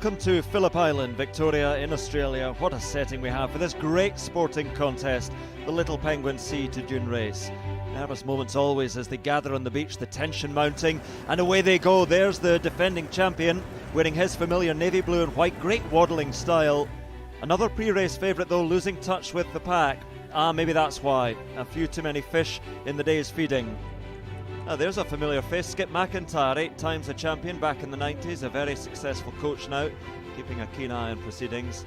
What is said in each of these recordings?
Welcome to Phillip Island, Victoria in Australia. What a setting we have for this great sporting contest, the Little Penguin Sea to Dune race. Nervous moments always as they gather on the beach, the tension mounting, and away they go. There's the defending champion, wearing his familiar navy blue and white, great waddling style. Another pre-race favourite though, losing touch with the pack. Maybe that's why. A few too many fish in the day's feeding. There's a familiar face, Skip McIntyre, 8 times a champion back in the 90s, a very successful coach now, keeping a keen eye on proceedings.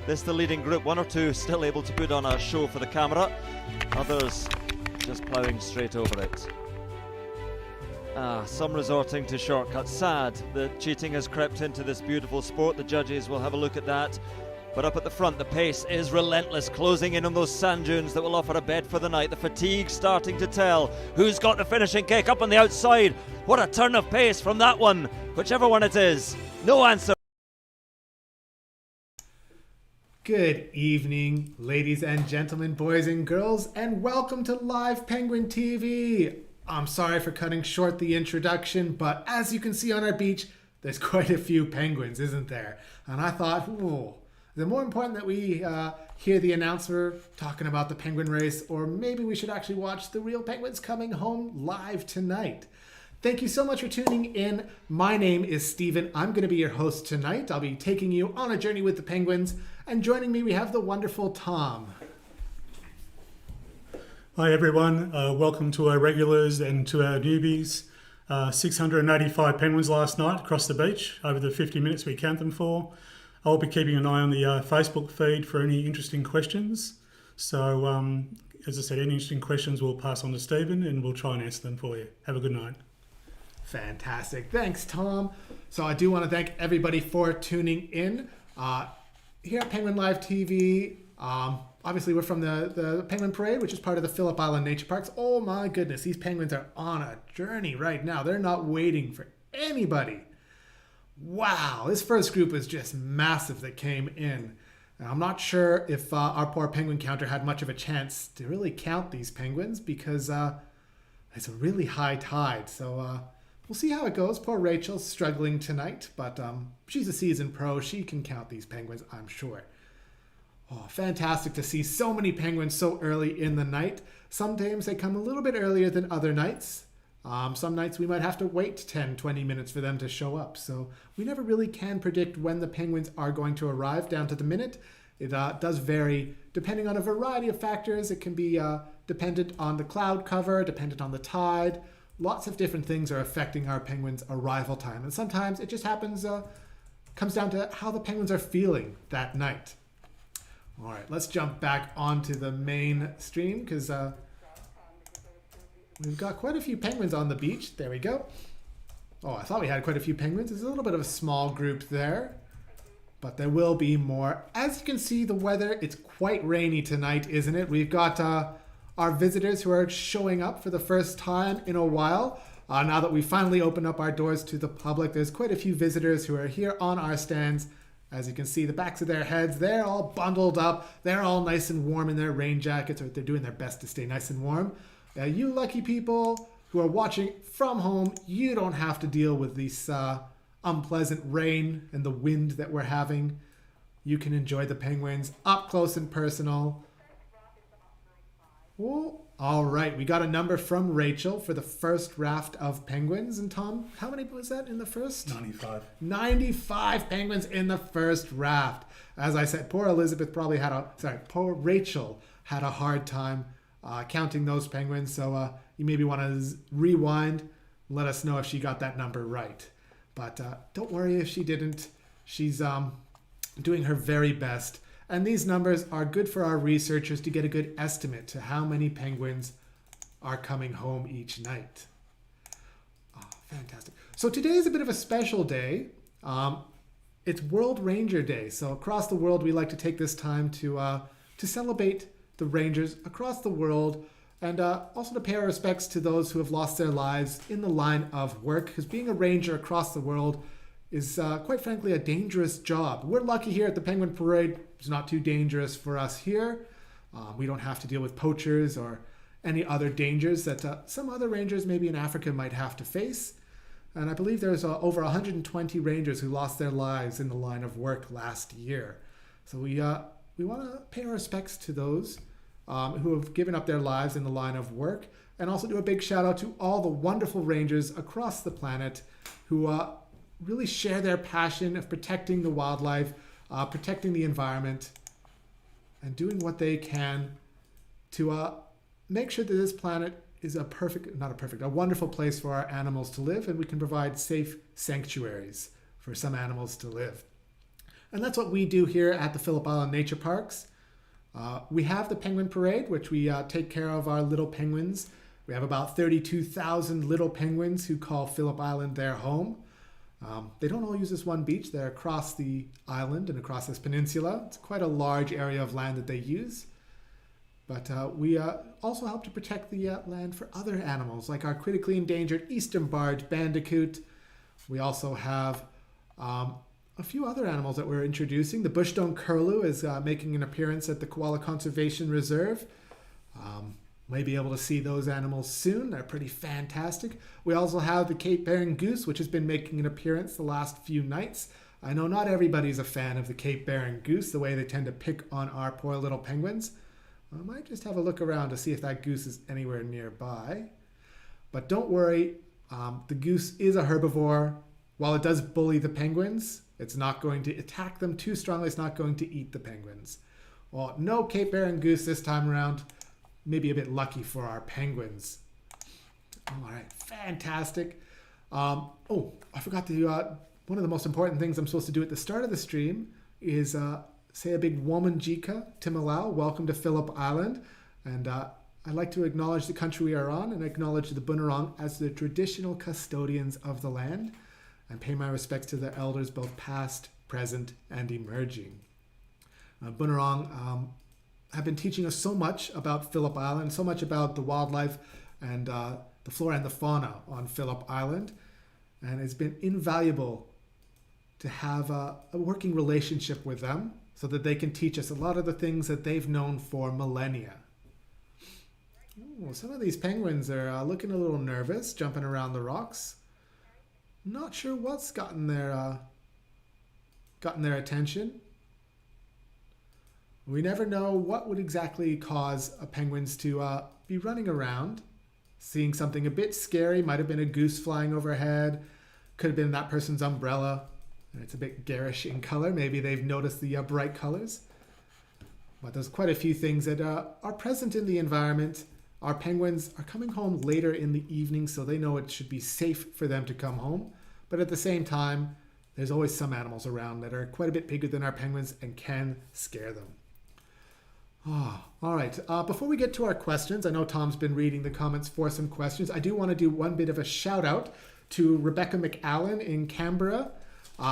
This the leading group, 1 or 2 still able to put on a show for the camera, others just ploughing straight over it. Some resorting to shortcuts. Sad that cheating has crept into this beautiful sport. The judges will have a look at that. But up at the front, the pace is relentless, closing in on those sand dunes that will offer a bed for the night. The fatigue starting to tell. Who's got the finishing kick up on the outside? What a turn of pace from that one, whichever one it is. No answer. Good evening, ladies and gentlemen, boys and girls, and welcome to Live Penguin TV. I'm sorry for cutting short the introduction, but as you can see on our beach, there's quite a few penguins, isn't there? And I thought, is it more important that we hear the announcer talking about the penguin race, or maybe we should actually watch the real penguins coming home live tonight? Thank you so much for tuning in. My name is Steven. I'm going to be your host tonight. I'll be taking you on a journey with the penguins. And joining me, we have the wonderful Tom. Hi everyone, welcome to our regulars and to our newbies. 685 penguins last night across the beach, over the 50 minutes we count them for. I'll be keeping an eye on the Facebook feed for any interesting questions. So, as I said, any interesting questions we'll pass on to Stephen and we'll try and answer them for you. Have a good night. Fantastic. Thanks, Tom. So I do want to thank everybody for tuning in. Here at Penguin Live TV, obviously we're from the Penguin Parade, which is part of the Phillip Island Nature Parks. Oh my goodness, these penguins are on a journey right now. They're not waiting for anybody. Wow, this first group was just massive that came in. Now, I'm not sure if our poor penguin counter had much of a chance to really count these penguins because it's a really high tide. So we'll see how it goes. Poor Rachel's struggling tonight, but she's a seasoned pro. She can count these penguins, I'm sure. Oh, fantastic to see so many penguins so early in the night. Sometimes they come a little bit earlier than other nights. Some nights we might have to wait 10, 20 minutes for them to show up. So we never really can predict when the penguins are going to arrive down to the minute. It does vary depending on a variety of factors. It can be dependent on the cloud cover, dependent on the tide. Lots of different things are affecting our penguins' arrival time. And sometimes it just happens, comes down to how the penguins are feeling that night. All right, let's jump back onto the main stream because we've got quite a few penguins on the beach. There we go. Oh, I thought we had quite a few penguins. There's a little bit of a small group there, but there will be more. As you can see, the weather, it's quite rainy tonight, isn't it? We've got our visitors who are showing up for the first time in a while. Now that we finally opened up our doors to the public, there's quite a few visitors who are here on our stands. As you can see, the backs of their heads, they're all bundled up. They're all nice and warm in their rain jackets, or they're doing their best to stay nice and warm. You lucky people who are watching from home, you don't have to deal with this unpleasant rain and the wind that we're having. You can enjoy the penguins up close and personal. Well, all right, we got a number from Rachel for the first raft of penguins. And Tom, how many was that in the first? 95. 95 penguins in the first raft. As I said, poor Rachel had a hard time counting those penguins. So you maybe want to rewind, let us know if she got that number right. But don't worry if she didn't. She's doing her very best. And these numbers are good for our researchers to get a good estimate to how many penguins are coming home each night. Oh, fantastic. So today is a bit of a special day. It's World Ranger Day. So across the world, we like to take this time to celebrate the rangers across the world and also to pay our respects to those who have lost their lives in the line of work, because being a ranger across the world is quite frankly a dangerous job. We're lucky here at the Penguin Parade. It's not too dangerous for us here. We don't have to deal with poachers or any other dangers that some other rangers maybe in Africa might have to face. And I believe there's over 120 rangers who lost their lives in the line of work last year. So we want to pay our respects to those who have given up their lives in the line of work, and also do a big shout out to all the wonderful rangers across the planet who really share their passion of protecting the wildlife, protecting the environment, and doing what they can to make sure that this planet is a wonderful place for our animals to live, and we can provide safe sanctuaries for some animals to live. And that's what we do here at the Phillip Island Nature Parks. We have the Penguin Parade, which we take care of our little penguins. We have about 32,000 little penguins who call Phillip Island their home. They don't all use this one beach. They're across the island and across this peninsula. It's quite a large area of land that they use. But we also help to protect the land for other animals, like our critically endangered eastern barred bandicoot. We also have a few other animals that we're introducing. The bushstone curlew is making an appearance at the Koala Conservation Reserve. May be able to see those animals soon. They're pretty fantastic. We also have the Cape Barren goose, which has been making an appearance the last few nights. I know not everybody's a fan of the Cape Barren goose, the way they tend to pick on our poor little penguins. I might just have a look around to see if that goose is anywhere nearby. But don't worry, the goose is a herbivore. While it does bully the penguins, it's not going to attack them too strongly. It's not going to eat the penguins. Well, no Cape Barren goose this time around. Maybe a bit lucky for our penguins. All right, fantastic. I forgot to one of the most important things I'm supposed to do at the start of the stream is say a big Womanjika Timilau, welcome to Phillip Island. And I'd like to acknowledge the country we are on and acknowledge the Bunurong as the traditional custodians of the land, and pay my respects to their elders, both past, present, and emerging. Bunurong have been teaching us so much about Phillip Island, so much about the wildlife and the flora and the fauna on Phillip Island, and it's been invaluable to have a working relationship with them so that they can teach us a lot of the things that they've known for millennia. Ooh, some of these penguins are looking a little nervous, jumping around the rocks. Not sure what's gotten their attention. We never know what would exactly cause penguins to be running around, seeing something a bit scary. Might have been a goose flying overhead, could have been that person's umbrella, and it's a bit garish in color. Maybe they've noticed the bright colors. But there's quite a few things that are present in the environment. Our penguins are coming home later in the evening, so they know it should be safe for them to come home. But at the same time, there's always some animals around that are quite a bit bigger than our penguins and can scare them. All right, before we get to our questions, I know Tom's been reading the comments for some questions. I do want to do one bit of a shout out to Rebecca McAllen in Canberra. We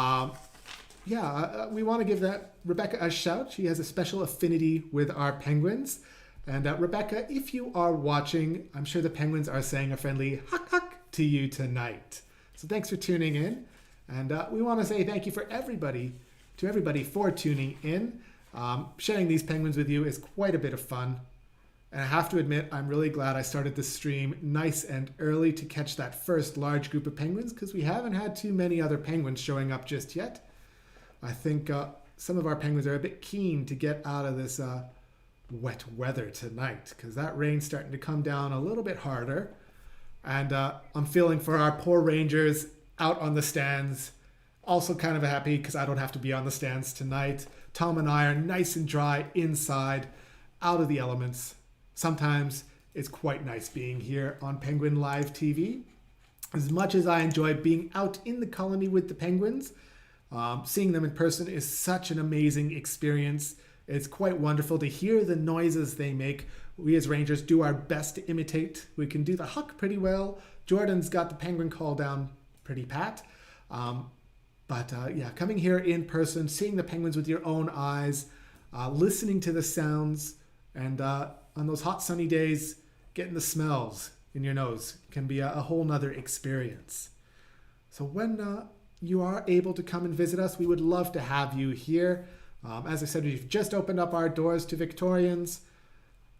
want to give that Rebecca a shout. She has a special affinity with our penguins. And Rebecca, if you are watching, I'm sure the penguins are saying a friendly huck huck to you tonight. So thanks for tuning in. And we want to say thank you for everybody for tuning in. Sharing these penguins with you is quite a bit of fun. And I have to admit, I'm really glad I started this stream nice and early to catch that first large group of penguins, because we haven't had too many other penguins showing up just yet. I think some of our penguins are a bit keen to get out of this wet weather tonight, because that rain's starting to come down a little bit harder. And I'm feeling for our poor rangers out on the stands. Also kind of happy because I don't have to be on the stands tonight. Tom and I are nice and dry inside, out of the elements. Sometimes it's quite nice being here on Penguin Live TV. As much as I enjoy being out in the colony with the penguins, seeing them in person is such an amazing experience. It's quite wonderful to hear the noises they make. We as rangers do our best to imitate. We can do the huck pretty well. Jordan's got the penguin call down pretty pat. Coming here in person, seeing the penguins with your own eyes, listening to the sounds, and on those hot sunny days, getting the smells in your nose can be a whole nother experience. So when you are able to come and visit us, we would love to have you here. As I said, we've just opened up our doors to Victorians,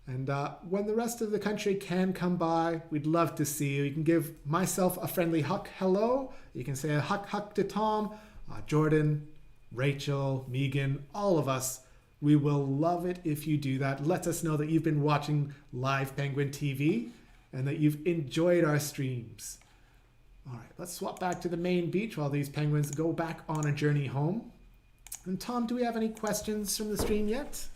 And when the rest of the country can come by, we'd love to see you. You can give myself a friendly huck hello. You can say a huck to Tom, Jordan, Rachel, Megan, all of us. We will love it if you do that. Let us know that you've been watching Live Penguin TV and that you've enjoyed our streams. All right, let's swap back to the main beach while these penguins go back on a journey home. And Tom, do we have any questions from the stream yet?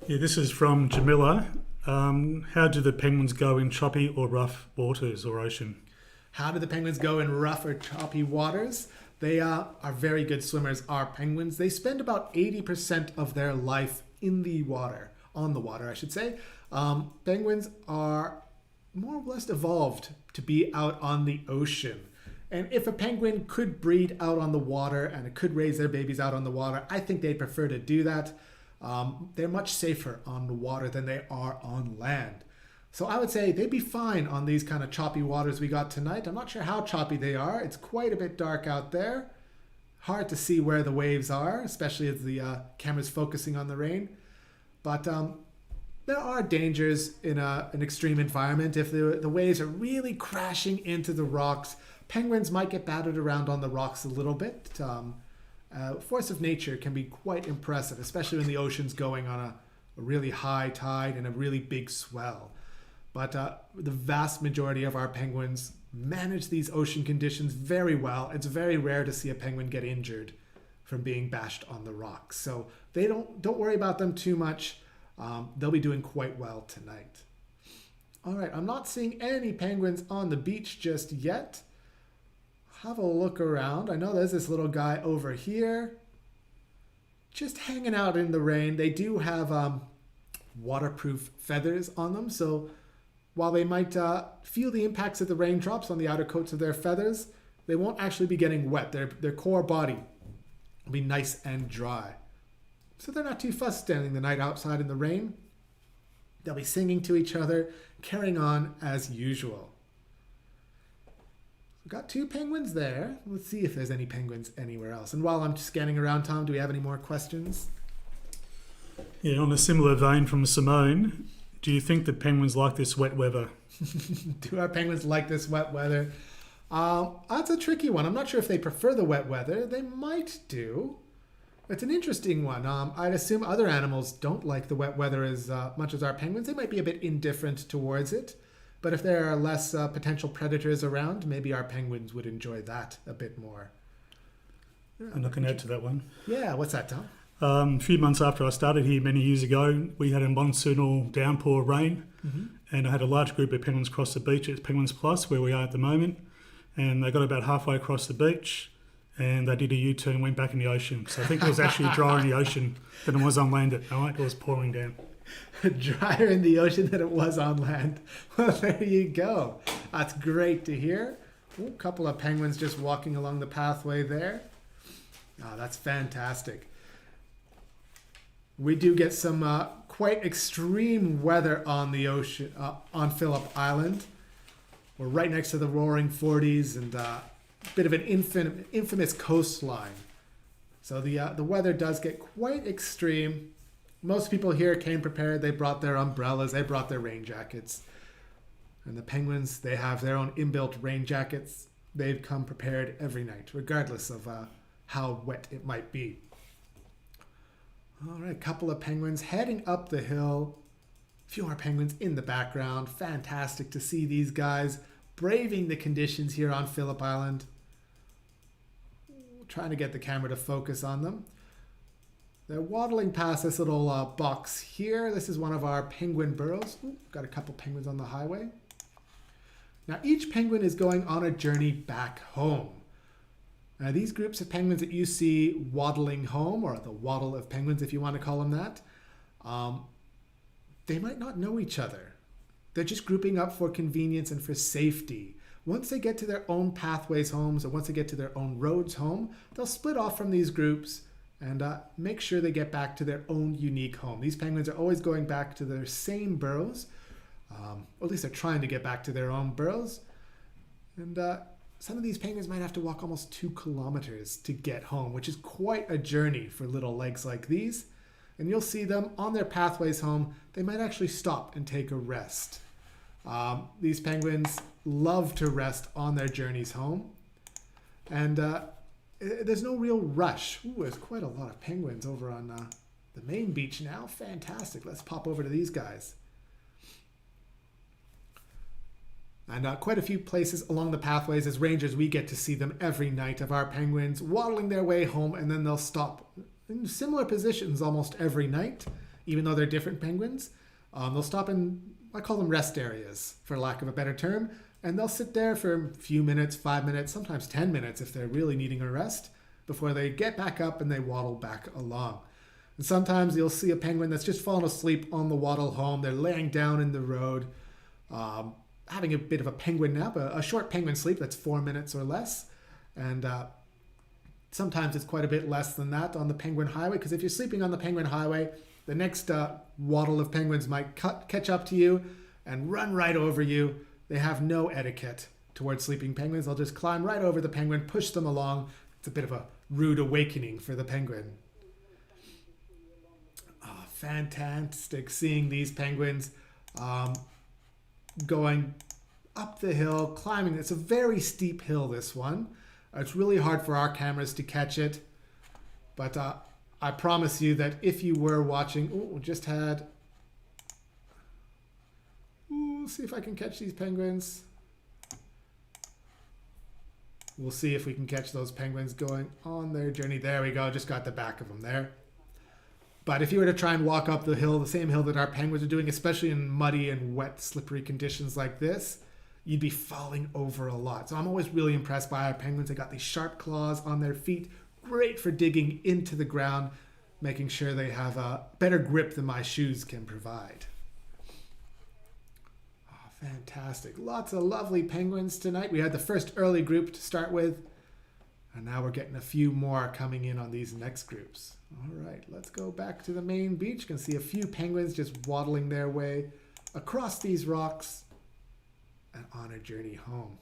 Yeah, this is from Jamila. How do the penguins go in choppy or rough waters or ocean? How do the penguins go in rough or choppy waters? They are very good swimmers, our penguins. They spend about 80% of their life in the water, on the water, I should say. Penguins are more or less evolved to be out on the ocean. And if a penguin could breed out on the water and it could raise their babies out on the water, I think they'd prefer to do that. They're much safer on the water than they are on land. So I would say they'd be fine on these kind of choppy waters we got tonight. I'm not sure how choppy they are. It's quite a bit dark out there. Hard to see where the waves are, especially as the camera's focusing on the rain. But there are dangers in an extreme environment. If the waves are really crashing into the rocks, penguins might get battered around on the rocks a little bit. Force of nature can be quite impressive, especially when the ocean's going on a really high tide and a really big swell. But the vast majority of our penguins manage these ocean conditions very well. It's very rare to see a penguin get injured from being bashed on the rocks. So they don't worry about them too much. They'll be doing quite well tonight. All right, I'm not seeing any penguins on the beach just yet. Have a look around. I know there's this little guy over here just hanging out in the rain. They do have waterproof feathers on them, so while they might feel the impacts of the raindrops on the outer coats of their feathers, they won't actually be getting wet. Their core body will be nice and dry. So they're not too fussed spending the night outside in the rain. They'll be singing to each other, carrying on as usual. We've got two penguins there. Let's see if there's any penguins anywhere else. And while I'm scanning around, Tom, do we have any more questions? Yeah, on a similar vein from Simone, do you think that penguins like this wet weather? Do our penguins like this wet weather? That's a tricky one. I'm not sure if they prefer the wet weather. They might do. It's an interesting one. I'd assume other animals don't like the wet weather as much as our penguins. They might be a bit indifferent towards it. But if there are less potential predators around, maybe our penguins would enjoy that a bit more. And I can add to that one. Yeah, what's that, Tom? A few months after I started here many years ago, we had a monsoonal downpour rain, and I had a large group of penguins cross the beach at Penguins Plus, where we are at the moment, and they got about halfway across the beach, and they did a U-turn and went back in the ocean. So I think it was actually drier in the ocean than it was on land at night. It was pouring down. Drier in the ocean than it was on land. Well, there you go. That's great to hear. Ooh, a couple of penguins just walking along the pathway there. Oh, that's fantastic. We do get some quite extreme weather on the ocean, on Phillip Island. We're right next to the roaring 40s and a bit of an infamous coastline. So the weather does get quite extreme. Most people here came prepared. They brought their umbrellas. They brought their rain jackets. And the penguins, they have their own inbuilt rain jackets. They've come prepared every night, regardless of how wet it might be. All right, a couple of penguins heading up the hill. A few more penguins in the background. Fantastic to see these guys braving the conditions here on Phillip Island. Trying to get the camera to focus on them. They're waddling past this little box here. This is one of our penguin burrows. Ooh, got a couple penguins on the highway. Now each penguin is going on a journey back home. Now these groups of penguins that you see waddling home, or the waddle of penguins if you want to call them that, they might not know each other. They're just grouping up for convenience and for safety. Once they get to their own pathways homes, or once they get to their own roads home, they'll split off from these groups and make sure they get back to their own unique home. These penguins are always going back to their same burrows, or at least they're trying to get back to their own burrows. And some of these penguins might have to walk almost 2 kilometers to get home, which is quite a journey for little legs like these. and you'll see them on their pathways home. They might actually stop and take a rest. These penguins love to rest on their journeys home. And there's no real rush. Ooh, there's quite a lot of penguins over on the main beach now. Fantastic. Let's pop over to these guys. And quite a few places along the pathways, as rangers, we get to see them every night of our penguins waddling their way home, and then they'll stop in similar positions almost every night, even though they're different penguins. They'll stop in, I call them rest areas, for lack of a better term, and they'll sit there for a few minutes, 5 minutes, sometimes 10 minutes if they're really needing a rest, before they get back up and they waddle back along. And sometimes you'll see a penguin that's just fallen asleep on the waddle home. They're laying down in the road, having a bit of a penguin nap, a short penguin sleep that's 4 minutes or less. And sometimes it's quite a bit less than that on the Penguin Highway, because if you're sleeping on the Penguin Highway, the next waddle of penguins might catch up to you and run right over you. They have no etiquette towards sleeping penguins. They'll just climb right over the penguin, push them along. It's a bit of a rude awakening for the penguin. Oh, fantastic seeing these penguins going up the hill, climbing. It's a very steep hill, this one. It's really hard for our cameras to catch it. But I promise you that if you were watching... Oh, we just had... Ooh, see if I can catch these penguins. We'll see if we can catch those penguins going on their journey. There we go. Just got the back of them there. But if you were to try and walk up the hill, the same hill that our penguins are doing, especially in muddy and wet, slippery conditions like this, you'd be falling over a lot. So I'm always really impressed by our penguins. They got these sharp claws on their feet, great for digging into the ground, making sure they have a better grip than my shoes can provide. Oh, fantastic. Lots of lovely penguins tonight. We had the first early group to start with, and now we're getting a few more coming in on these next groups. All right, let's go back to the main beach. You can see a few penguins just waddling their way across these rocks and on a journey home.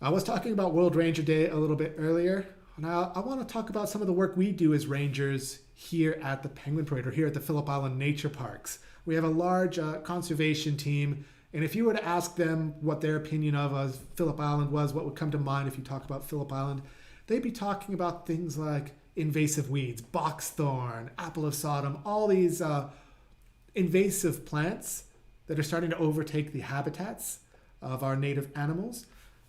I was talking about World Ranger Day a little bit earlier. Now, I want to talk about some of the work we do as rangers here at the Penguin Parade, or here at the Phillip Island Nature Parks. We have a large conservation team, and if you were to ask them what their opinion of Phillip Island was, what would come to mind if you talk about Phillip Island, they'd be talking about things like invasive weeds, boxthorn, apple of Sodom, all these invasive plants that are starting to overtake the habitats of our native animals.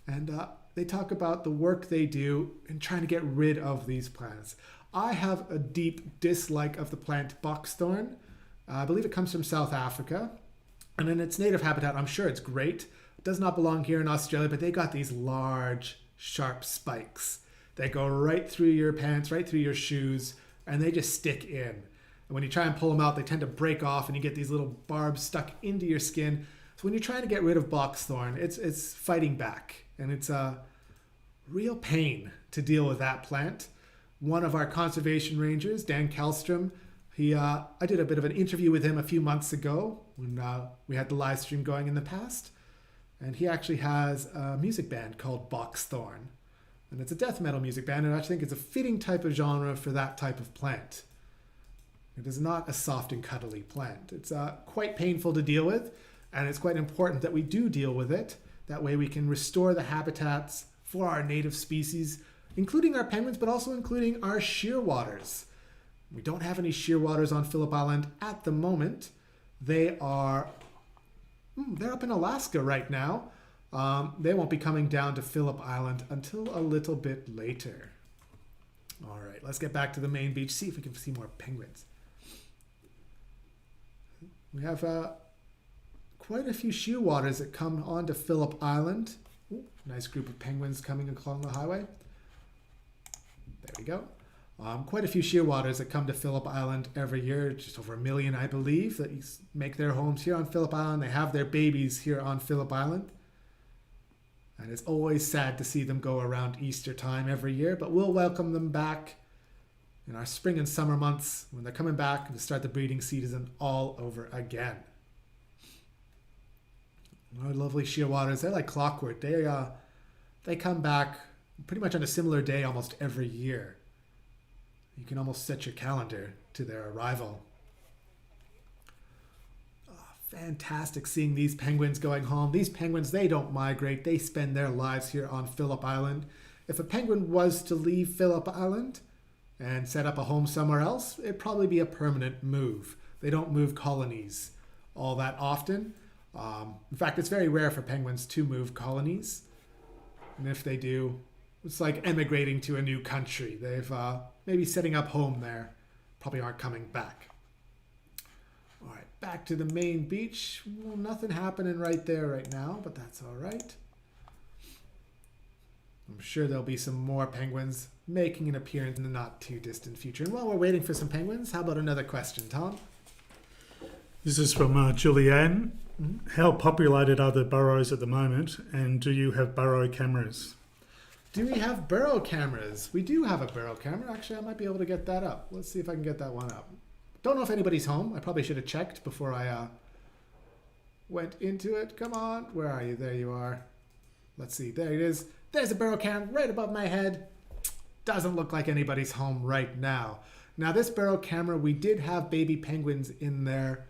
And they talk about the work they do in trying to get rid of these plants. I have a deep dislike of the plant boxthorn. I believe it comes from South Africa. And in its native habitat, I'm sure it's great. It does not belong here in Australia, but they got these large, sharp spikes. They go right through your pants, right through your shoes, and they just stick in. And when you try and pull them out, they tend to break off, and you get these little barbs stuck into your skin. So when you're trying to get rid of boxthorn, it's fighting back, and it's a real pain to deal with that plant. One of our conservation rangers, Dan Kallstrom, I did a bit of an interview with him a few months ago when we had the live stream going in the past, and he actually has a music band called Boxthorn. And it's a death metal music band, and I think it's a fitting type of genre for that type of plant. It is not a soft and cuddly plant. It's quite painful to deal with, and it's quite important that we do deal with it. That way we can restore the habitats for our native species, including our penguins, but also including our shearwaters. We don't have any shearwaters on Phillip Island at the moment. They're up in Alaska right now. They won't be coming down to Phillip Island until a little bit later. All right, let's get back to the main beach, see if we can see more penguins. We have quite a few shearwaters that come onto Phillip Island. Ooh, nice group of penguins coming along the highway. There we go. Quite a few shearwaters that come to Phillip Island every year, just over 1 million, I believe, that make their homes here on Phillip Island. They have their babies here on Phillip Island. And it's always sad to see them go around Easter time every year, but we'll welcome them back in our spring and summer months when they're coming back to start the breeding season all over again. Our lovely shearwaters, they're like clockwork. They come back pretty much on a similar day almost every year. You can almost set your calendar to their arrival. Fantastic seeing these penguins going home. These penguins, they don't migrate. They spend their lives here on Phillip Island. If a penguin was to leave Phillip Island and set up a home somewhere else, it'd probably be a permanent move. They don't move colonies all that often. In fact, it's very rare for penguins to move colonies. And if they do, it's like emigrating to a new country. They've maybe setting up home there. Probably aren't coming back. All right, back to the main beach. Well, nothing happening right there right now, but that's all right. I'm sure there'll be some more penguins making an appearance in the not too distant future. And while we're waiting for some penguins, how about another question, Tom? This is from Julianne. How populated are the burrows at the moment, and do you have burrow cameras? Do we have burrow cameras? We do have a burrow camera. Actually, I might be able to get that up. Let's see if I can get that one up. Don't know if anybody's home. I probably should have checked before I went into it. Come on. Where are you? There you are. Let's see. There it is. There's a burrow cam right above my head. Doesn't look like anybody's home right now. Now, this burrow camera, we did have baby penguins in there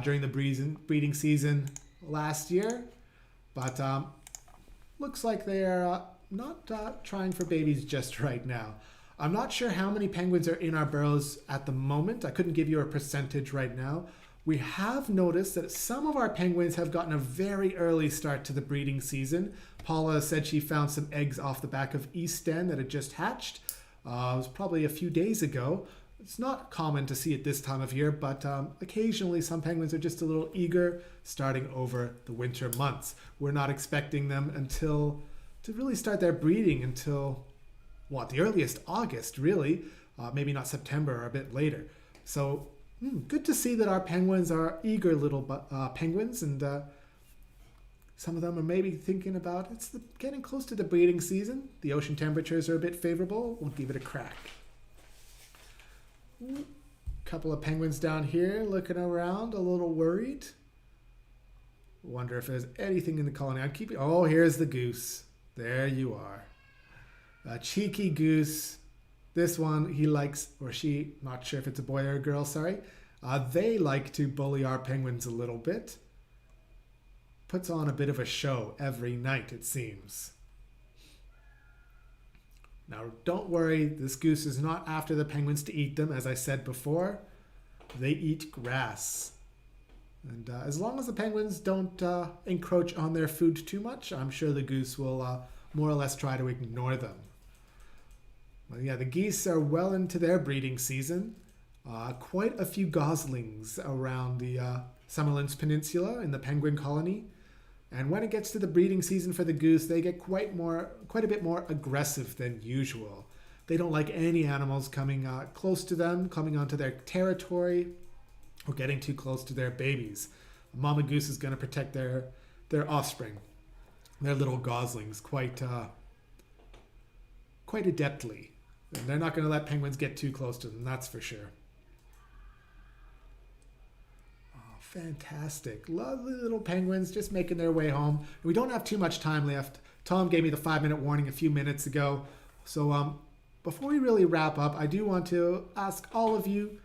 during the breeding season last year. But looks like they are not trying for babies just right now. I'm not sure how many penguins are in our burrows at the moment. I couldn't give you a percentage right now. We have noticed that some of our penguins have gotten a very early start to the breeding season. Paula said she found some eggs off the back of Easton that had just hatched. It was probably a few days ago. It's not common to see it this time of year, but occasionally some penguins are just a little eager starting over the winter months. We're not expecting them to really start their breeding until the earliest August, really. Maybe not September or a bit later. So good to see that our penguins are eager little penguins, and some of them are maybe thinking about getting close to the breeding season. The ocean temperatures are a bit favorable. We'll give it a crack. Couple of penguins down here looking around, a little worried. Wonder if there's anything in the colony. Oh, here's the goose. There you are. A cheeky goose. This one, he likes, or she, not sure if it's a boy or a girl, sorry. They like to bully our penguins a little bit. Puts on a bit of a show every night, it seems. Now, don't worry, this goose is not after the penguins to eat them, as I said before. They eat grass. And as long as the penguins don't encroach on their food too much, I'm sure the goose will more or less try to ignore them. Well, yeah, the geese are well into their breeding season. Quite a few goslings around the Summerlands Peninsula in the penguin colony. And when it gets to the breeding season for the goose, they get quite a bit more aggressive than usual. They don't like any animals coming close to them, coming onto their territory, or getting too close to their babies. Mama goose is going to protect their offspring, their little goslings, quite adeptly. And they're not going to let penguins get too close to them, that's for sure. Oh, fantastic. Lovely little penguins just making their way home. We don't have too much time left. Tom gave me the 5-minute warning a few minutes ago. So before we really wrap up, I do want to ask all of you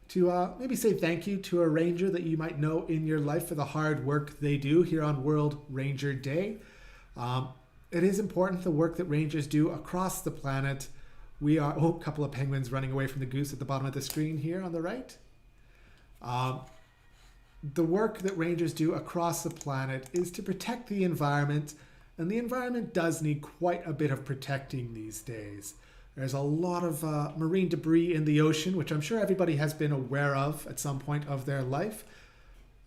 to maybe say thank you to a ranger that you might know in your life for the hard work they do here on World Ranger Day. It is important, the work that rangers do across the planet. We are, a couple of penguins running away from the goose at the bottom of the screen here on the right. The work that rangers do across the planet is to protect the environment, and the environment does need quite a bit of protecting these days. There's a lot of marine debris in the ocean, which I'm sure everybody has been aware of at some point of their life.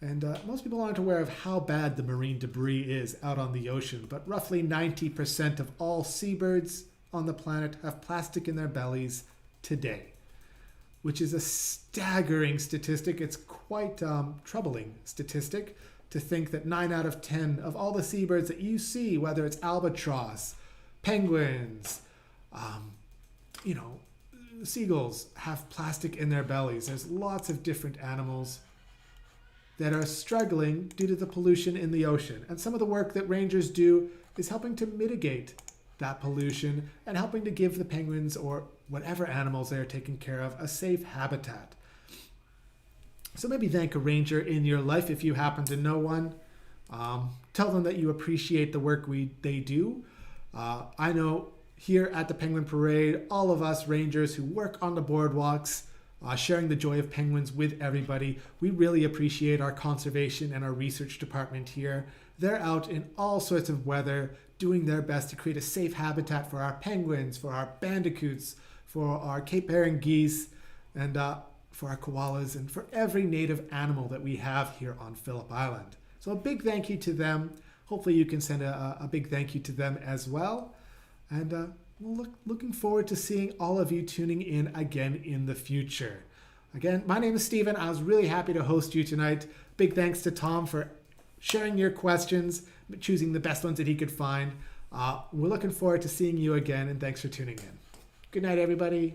And most people aren't aware of how bad the marine debris is out on the ocean, but roughly 90% of all seabirds on the planet have plastic in their bellies today, which is a staggering statistic. It's quite troubling statistic to think that 9 out of 10 of all the seabirds that you see, whether it's albatross, penguins, seagulls, have plastic in their bellies. There's lots of different animals that are struggling due to the pollution in the ocean. And some of the work that rangers do is helping to mitigate that pollution and helping to give the penguins or whatever animals they are taking care of a safe habitat. So maybe thank a ranger in your life if you happen to know one. Tell them that you appreciate the work they do. I know here at the Penguin Parade, all of us rangers who work on the boardwalks, sharing the joy of penguins with everybody, we really appreciate our conservation and our research department here. They're out in all sorts of weather, doing their best to create a safe habitat for our penguins, for our bandicoots, for our Cape Barren geese, and for our koalas, and for every native animal that we have here on Phillip Island. So a big thank you to them. Hopefully you can send a big thank you to them as well. And looking forward to seeing all of you tuning in again in the future. Again, my name is Stephen. I was really happy to host you tonight. Big thanks to Tom for sharing your questions, choosing the best ones that he could find. We're looking forward to seeing you again, and thanks for tuning in. Good night, everybody.